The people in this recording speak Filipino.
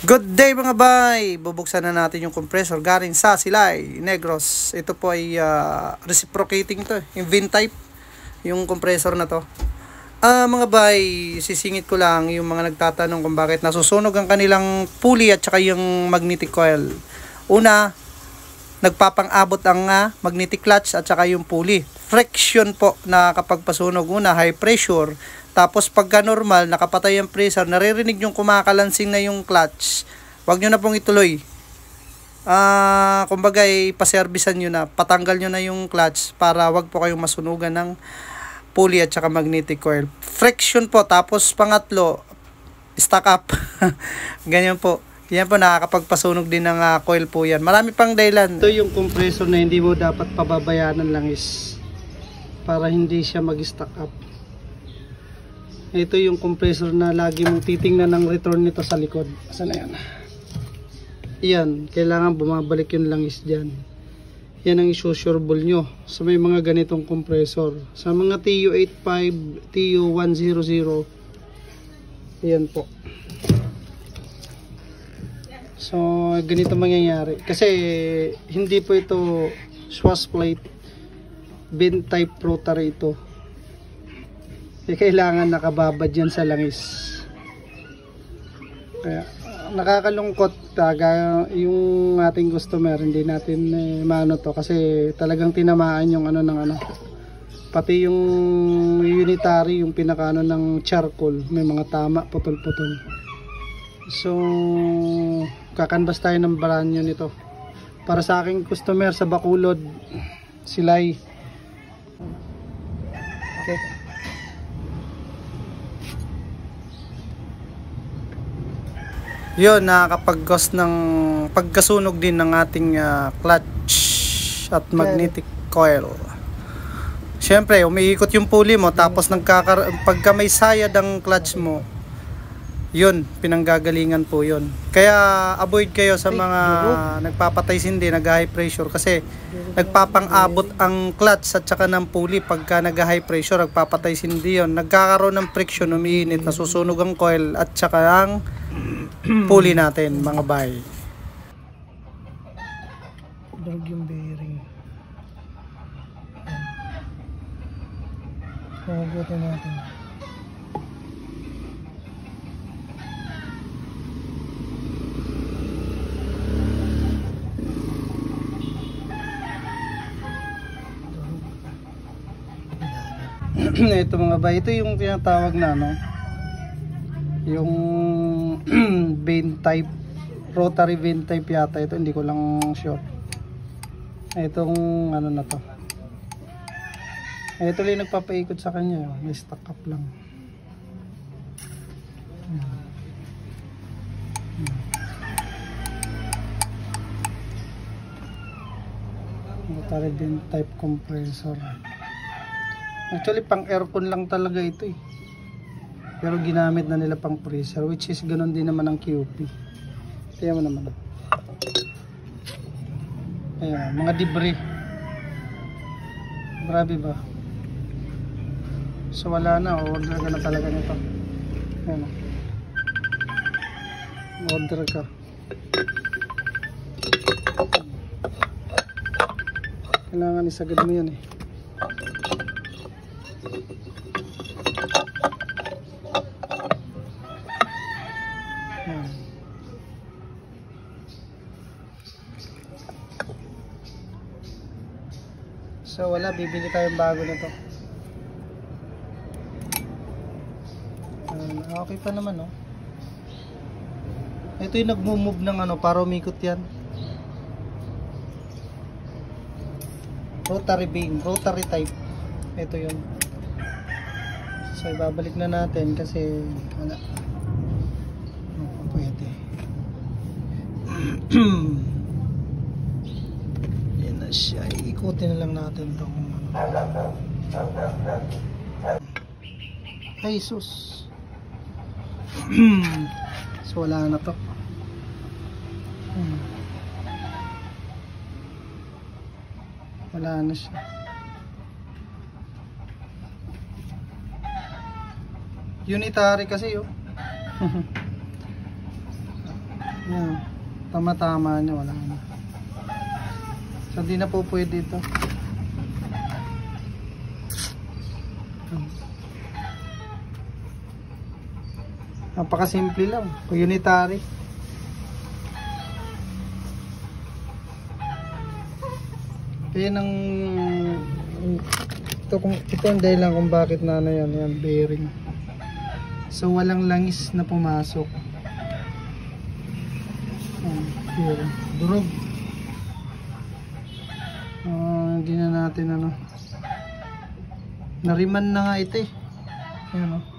Good day mga bay! Bubuksan na natin yung compressor galing sa Silay, Negros. Ito po ay reciprocating to, yung VIN type, yung compressor na to. Mga bay, sisingit ko lang yung mga nagtatanong kung bakit nasusunog ang kanilang pulley at saka yung magnetic coil. Una, nagpapang-abot ang magnetic clutch at saka yung pulley. Friction po na kapag pasunog, una high pressure. Tapos pagka normal, nakapatay ang pressure, naririnig yung kumakalansing na yung clutch. Huwag nyo na pong ituloy. Kumbaga, paservisan nyo na, patanggal nyo na yung clutch para wag po kayong masunugan ng pulley at saka magnetic coil. Friction po, tapos pangatlo, stock up. Ganyan po. Yan po, nakakapagpasunog din ng coil po yan. Marami pang dahilan. Ito yung compressor na hindi mo dapat pababayaan ng langis para hindi siya mag-stock up. Ito yung compressor na lagi mong titingnan ng return nito sa likod. Saan na yan? Yan, kailangan bumabalik yung langis dyan. Yan ang isusureball nyo sa may mga ganitong compressor. Sa mga TU85, TU100, yan po. So, ganito mangyayari. Kasi, hindi po ito swash plate. VIN type rotary ito. Kailangan nakababad yan sa langis. Kaya, nakakalungkot yung ating customer, hindi natin maano to kasi talagang tinamaan yung pati yung unitary, yung pinakaano ng charcoal, may mga tama, putol-putol. So, kakanbas tayo ng baranyo nito para sa aking customer sa Bacolod, Silay. Okay. Yun, nakakapag-cause ng pagkasunog din ng ating clutch at magnetic coil. Siyempre, umiikot yung pulley mo, tapos pagka may sayad ang clutch mo, yun, pinanggagalingan po yun. Kaya avoid kayo sa mga nagpapatay sindi, nag-high pressure, kasi nagpapang-abot ang clutch at saka ng pulley. Pagka nag-high pressure, nagpapatay sindi yun. Nagkakaroon ng friction, umiinit, nasusunog ang coil at saka ang pulley natin, mga bay. Drag yung bearing. Hugutin natin. Ito mga bay, ito yung tinatawag na yung VIN type, rotary VIN type yata ito, hindi ko lang sure. Itong na to, ito lang nagpapaikot sa kanya, may stock up lang. Rotary VIN type compressor. Actually pang aircon lang talaga ito pero ginamit na nila pang freezer, which is ganun din naman ang QP. Kaya mo naman. Ayan, mga debris. Grabe ba? So wala na, order ka na talaga nito. Ayan. Order ka. Kailangan isagad mo yan So wala, bibili tayong bago nito. Okay pa naman Ito yung nagmo-move ng para umikot yan. Rotary beam, rotary type. Ito yun. So ibabalik na natin kasi wala. Pwede. Yan na siya. Ikutin na lang natin itong ay sus. So wala na to. Wala na siya. Unitary kasi Yan. Tama-tama niya, wala na. So, di na po pwede ito. Napakasimple lang. Unitary. Yan ang ito ang dahilan kung bakit na ano yan bearing. So walang langis na pumasok. Bearing. Durog. Hindi na natin ano. Nariman na nga ito eh. Ayan o.